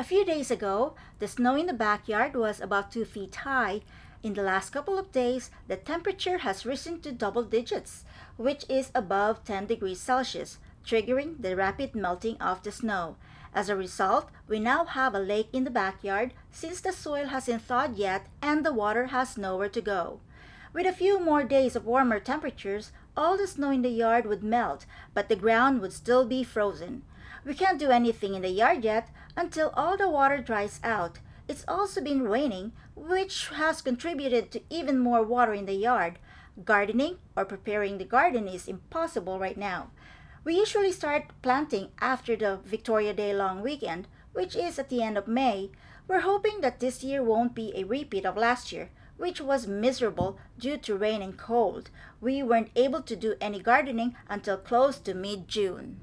A few days ago, the snow in the backyard was about 2 feet high. In the last couple of days, the temperature has risen to double digits, which is above 10 degrees Celsius, triggering the rapid melting of the snow. As a result, we now have a lake in the backyard since the soil hasn't thawed yet and the water has nowhere to go. With a few more days of warmer temperatures, all the snow in the yard would melt, but the ground would still be frozen. We can't do anything in the yard yet until all the water dries out. It's also been raining, which has contributed to even more water in the yard. Gardening or preparing the garden is impossible right now. We usually start planting after the Victoria Day long weekend, which is at the end of May. We're hoping that this year won't be a repeat of last year, which was miserable due to rain and cold. We weren't able to do any gardening until close to mid-June.